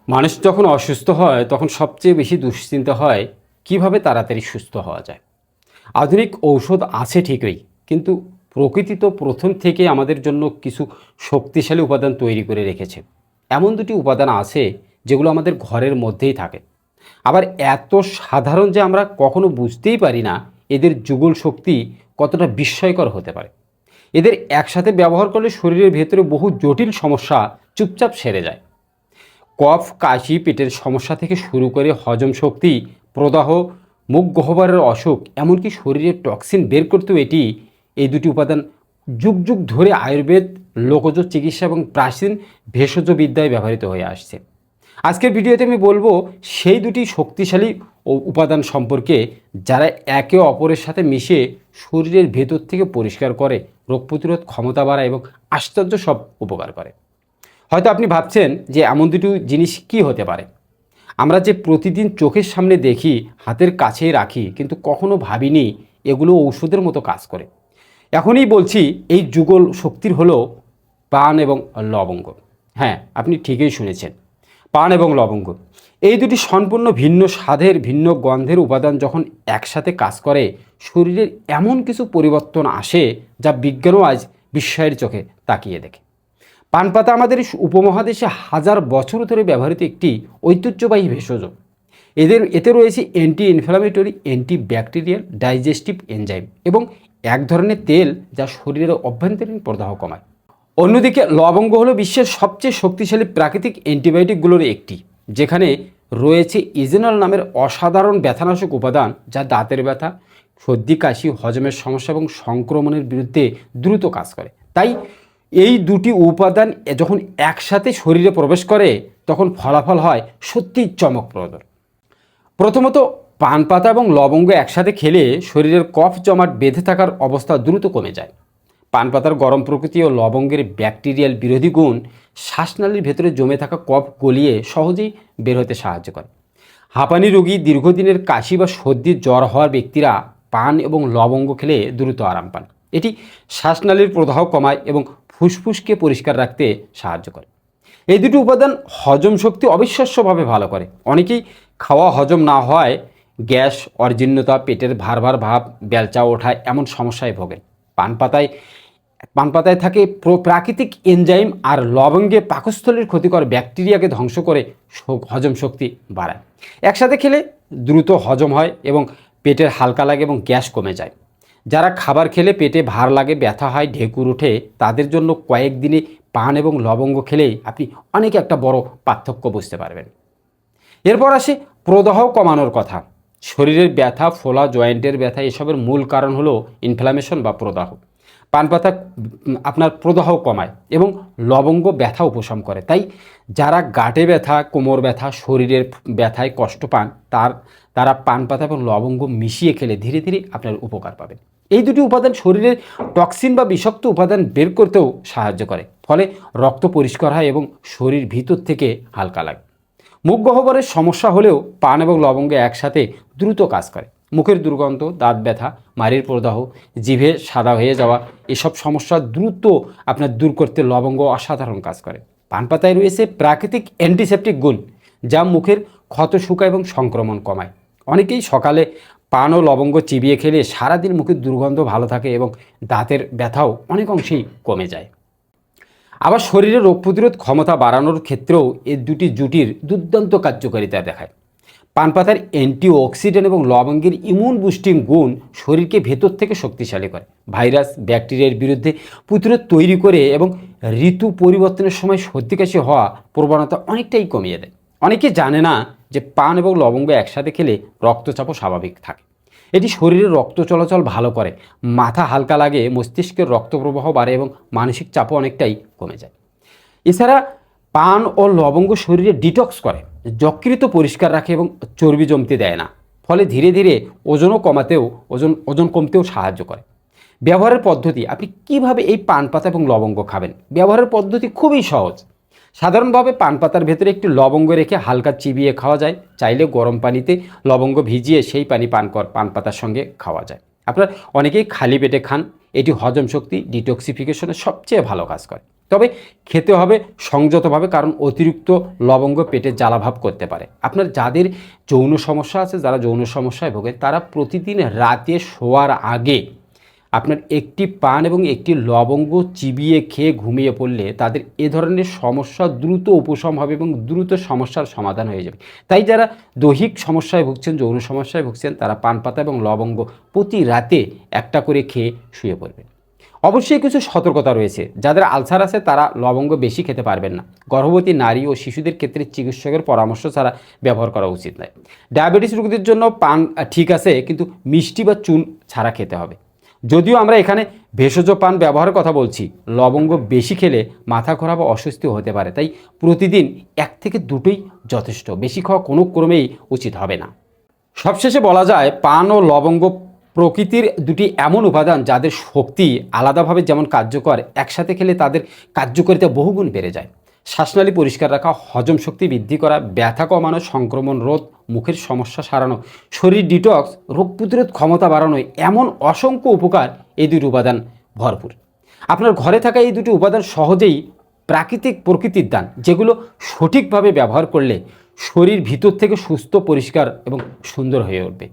মানুষ যখন অসুস্থ হয় তখন সবচেয়ে বেশি দুশ্চিন্তা হয় কিভাবে তাড়াতাড়ি সুস্থ হওয়া যায়। আধুনিক ঔষধ আছে ঠিকই, কিন্তু প্রকৃতি তো প্রথম থেকে আমাদের জন্য কিছু শক্তিশালী উপাদান তৈরি করে রেখেছে। এমন দুটি উপাদান আছে যেগুলো আমাদের ঘরের মধ্যেই থাকে, আবার এত সাধারণ যে আমরা কখনো বুঝতেই পারি না এদের যুগল শক্তি কতটা বিস্ময়কর হতে পারে। এদের একসাথে ব্যবহার করলে শরীরের ভেতরে বহু জটিল সমস্যা চুপচাপ সেরে যায়। কফ, কাশি, পেটের সমস্যা থেকে শুরু করে হজম শক্তি, প্রদাহ, মুখ গহ্বরের অসুখ, এমনকি শরীরের টক্সিন বের করতেও এই দুটি উপাদান যুগ যুগ ধরে আয়ুর্বেদ, লোকজ চিকিৎসা এবং প্রাচীন ভেষজ বিদ্যায় ব্যবহৃত হয়ে আসছে। আজকের ভিডিওতে আমি বলবো সেই দুটি শক্তিশালী উপাদান সম্পর্কে, যারা একে অপরের সাথে মিশে শরীরের ভেতর থেকে পরিষ্কার করে, রোগ প্রতিরোধ ক্ষমতা বাড়ায় এবং আশ্চর্য সব উপকার করে। হয়তো আপনি ভাবছেন যে এমন দুটো জিনিস কি হতে পারে। আমরা যে প্রতিদিন চোখের সামনে দেখি, হাতের কাছেই রাখি, কিন্তু কখনো ভাবিনি এগুলো ঔষধের মতো কাজ করে। এখনই বলছি, এই যুগল শক্তির হলো পান এবং লবঙ্গ। হ্যাঁ, আপনি ঠিকই শুনেছেন, পান এবং লবঙ্গ। এই দুটি সম্পূর্ণ ভিন্ন স্বাদের, ভিন্ন গন্ধের উপাদান যখন একসাথে কাজ করে, শরীরের এমন কিছু পরিবর্তন আসে যা বিজ্ঞানও আজ বিস্ময়ের চোখে তাকিয়ে দেখে। পানপাতা আমাদের উপমহাদেশে হাজার বছর ধরে ব্যবহৃত একটি ঐতিহ্যবাহী ভেষজ। এতে রয়েছে anti inflammatory, anti bacterial, digestive enzyme এবং এক ধরনের তেল যা শরীরের অভ্যন্তরীণ প্রদাহ কমায়। অন্যদিকে লবঙ্গ হলো বিশ্বের সবচেয়ে শক্তিশালী প্রাকৃতিক অ্যান্টিবায়োটিকগুলোর একটি, যেখানে রয়েছে ইজেনল নামের অসাধারণ ব্যথানাশক উপাদান, যা দাঁতের ব্যথা, সর্দি, কাশি, হজমের সমস্যা এবং সংক্রমণের বিরুদ্ধে দ্রুত কাজ করে। তাই এই দুটি উপাদান যখন একসাথে শরীরে প্রবেশ করে, তখন ফলাফল হয় সত্যিই চমকপ্রদ। প্রথমত, পান পাতা এবং লবঙ্গ একসাথে খেলে শরীরের কফ জমাট বেঁধে থাকার অবস্থা দ্রুত কমে যায়। পান পাতার গরম প্রকৃতি ও লবঙ্গের ব্যাকটেরিয়াল বিরোধী গুণ শ্বাসনালীর ভেতরে জমে থাকা কফ গলিয়ে সহজেই বের হতে সাহায্য করে। হাঁপানি রোগী, দীর্ঘদিনের কাশি বা সর্দির জ্বর হওয়ার ব্যক্তিরা পান এবং লবঙ্গ খেলে দ্রুত আরাম পান। এটি শ্বাসনালীর প্রদাহ কমায় এবং ফুসফুসকে পরিষ্কার রাখতে সাহায্য করে। এই দুটি উপাদান হজম শক্তি অবিশ্বাস্যভাবে ভালো করে। অনেকেই খাওয়া হজম না হওয়ায় গ্যাস, অর্জিন্যতা, পেটের ভার ভার ভাব, বেলচা ওঠা এমন সমস্যায় ভোগেন। পান পাতায় থাকে প্রাকৃতিক এনজাইম, আর লবঙ্গে পাকস্থলীর ক্ষতিকর ব্যাকটেরিয়াকে ধ্বংস করে হজম শক্তি বাড়ায়। একসাথে খেলে দ্রুত হজম হয় এবং পেটের হালকা লাগে এবং গ্যাস কমে যায়। যারা খাবার খেলে পেটে ভার লাগে, ব্যথা হয়, ঢেকুর ওঠে, তাদের জন্য কয়েকদিনে পান এবং লবঙ্গ খেলেই আপনি অনেক একটা বড় পার্থক্য বুঝতে পারবেন। এরপর আসে প্রদাহ কমানোর কথা। শরীরের ব্যথা, ফোলা, জয়েন্টের ব্যথা, এসবের মূল কারণ হলো ইনফ্ল্যামেশন বা প্রদাহ। পান পাতা আপনার প্রদাহ কমায় এবং লবঙ্গ ব্যথা উপশম করে। তাই যারা গাঁটে ব্যথা, কোমর ব্যথা, শরীরের ব্যথায় কষ্ট পান, তারা পান পাতা এবং লবঙ্গ মিশিয়ে খেলে ধীরে ধীরে আপনার উপকার পাবেন। এই দুটি উপাদান শরীরের টক্সিন বা বিষাক্ত উপাদান বের করতেও সাহায্য করে, ফলে রক্ত পরিষ্কার হয় এবং শরীর ভিতর থেকে হালকা লাগে। মুখ গহ্বরের সমস্যা হলেও পান এবং লবঙ্গ একসাথে দ্রুত কাজ করে। মুখের দুর্গন্ধ, দাঁত ব্যথা, মাড়ির প্রদাহ, জিভে সাদা হয়ে যাওয়া, এসব সমস্যা দ্রুত আপনার দূর করতে লবঙ্গ অসাধারণ কাজ করে। পান পাতায় রয়েছে প্রাকৃতিক অ্যান্টিসেপটিক গুণ, যা মুখের ক্ষত শুকায় এবং সংক্রমণ কমায়। অনেকেই সকালে পান ও লবঙ্গ চিবিয়ে খেলে সারাদিন মুখের দুর্গন্ধ ভালো থাকে এবং দাঁতের ব্যথাও অনেক অংশেই কমে যায়। আবার শরীরে রোগ প্রতিরোধ ক্ষমতা বাড়ানোর ক্ষেত্রেও এই দুটি জুটির দুর্দান্ত কার্যকারিতা দেখায়। পান পাতার অ্যান্টিঅক্সিডেন্ট এবং লবঙ্গের ইমিউন বুস্টিং গুণ শরীরকে ভেতর থেকে শক্তিশালী করে, ভাইরাস, ব্যাকটেরিয়ার বিরুদ্ধে প্রতিরোধ তৈরি করে এবং ঋতু পরিবর্তনের সময় সর্দি কাশি হওয়া প্রবণতা অনেকটাই কমিয়ে দেয়। অনেকে জানে না যে পান এবং লবঙ্গ একসাথে খেলে রক্তচাপও স্বাভাবিক থাকে। এটি শরীরের রক্ত চলাচল ভালো করে, মাথা হালকা লাগে, মস্তিষ্কের রক্ত প্রবাহ বাড়ে এবং মানসিক চাপও অনেকটাই কমে যায়। এছাড়া পান ও লবঙ্গ শরীরে ডিটক্স করে, যকৃত পরিষ্কার রাখে এবং চর্বি জমতে দেয় না, ফলে ধীরে ধীরে ওজন কমতেও সাহায্য করে। ব্যবহারের পদ্ধতি, আপনি কিভাবে এই পান পাতা এবং লবঙ্গ খাবেন? ব্যবহারের পদ্ধতি খুবই সহজ। সাধারণভাবে পান পাতার ভেতরে একটি লবঙ্গ রেখে হালকা চিবিয়ে খাওয়া যায়। চাইলে গরম পানিতে লবঙ্গ ভিজিয়ে সেই পানি পান পাতার সঙ্গে খাওয়া যায়। আপনার অনেকেই খালি পেটে খান। এটি হজম শক্তি, ডিটক্সিফিকেশনের সবচেয়ে ভালো কাজ করে। তবে খেতে হবে সংযতভাবে, কারণ অতিরিক্ত লবঙ্গ পেটে জ্বালাভাব করতে পারে। আপনার যাদের যৌন সমস্যা আছে, যারা যৌন সমস্যায় ভোগে, তারা প্রতিদিন রাতে শোয়ার আগে আপনার একটি পান এবং একটি লবঙ্গ চিবিয়ে খেয়ে ঘুমিয়ে পড়লে তাদের এ ধরনের সমস্যা দ্রুত উপশম হবে এবং দ্রুত সমস্যার সমাধান হয়ে যাবে। তাই যারা দৈহিক সমস্যায় ভুগছেন, যৌন সমস্যায় ভুগছেন, তারা পান পাতা এবং লবঙ্গ প্রতি রাতে একটা করে খেয়ে শুয়ে পড়বেন। অবশ্যই কিছু সতর্কতা রয়েছে। যাদের আলসার আছে তারা লবঙ্গ বেশি খেতে পারবেন না। গর্ভবতী নারী ও শিশুদের ক্ষেত্রে চিকিৎসকের পরামর্শ ছাড়া ব্যবহার করা উচিত নয়। ডায়াবেটিস রোগীদের জন্য পান ঠিক আছে, কিন্তু মিষ্টি বা চুন ছাড়া খেতে হবে। যদিও আমরা এখানে ভেষজ পান ব্যবহারের কথা বলছি, লবঙ্গ বেশি খেলে মাথা খারাপ বা অস্বস্তি হতে পারে। তাই প্রতিদিন 1 থেকে 2টোই যথেষ্ট, বেশি খাওয়া কোনো ক্রমেই উচিত হবে না। সবশেষে বলা যায়, পান ও লবঙ্গ প্রকৃতির দুটি এমন উপাদান যাদের শক্তি আলাদাভাবে যেমন কার্যকর, একসাথে খেলে তাদের কার্যকারিতা বহুগুণ বেড়ে যায়। শ্বাসনালী পরিষ্কার রাখা, হজম শক্তি বৃদ্ধি করা, ব্যথা কমানো, সংক্রমণ রোধ, মুখের সমস্যা সারানো, শরীর ডিটক্স, রোগ প্রতিরোধ ক্ষমতা বাড়ানো, এমন অসংখ্য উপকার এই দুটি উপাদান ভরপুর। আপনার ঘরে থাকা এই দুটি উপাদান সহজেই প্রাকৃতিক প্রকৃতির দান, যেগুলো সঠিকভাবে ব্যবহার করলে শরীর ভিতর থেকে সুস্থ, পরিষ্কার এবং সুন্দর হয়ে উঠবে।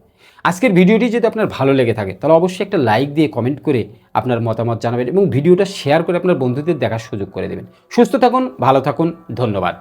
আজকের ভিডিওটি যদি আপনার ভালো লেগে থাকে তাহলে অবশ্যই একটা লাইক দিয়ে কমেন্ট করে আপনার মতামত জানাবেন এবং ভিডিওটা শেয়ার করে আপনার বন্ধুদের দেখার সুযোগ করে দেবেন। সুস্থ থাকুন, ভালো থাকুন, ধন্যবাদ।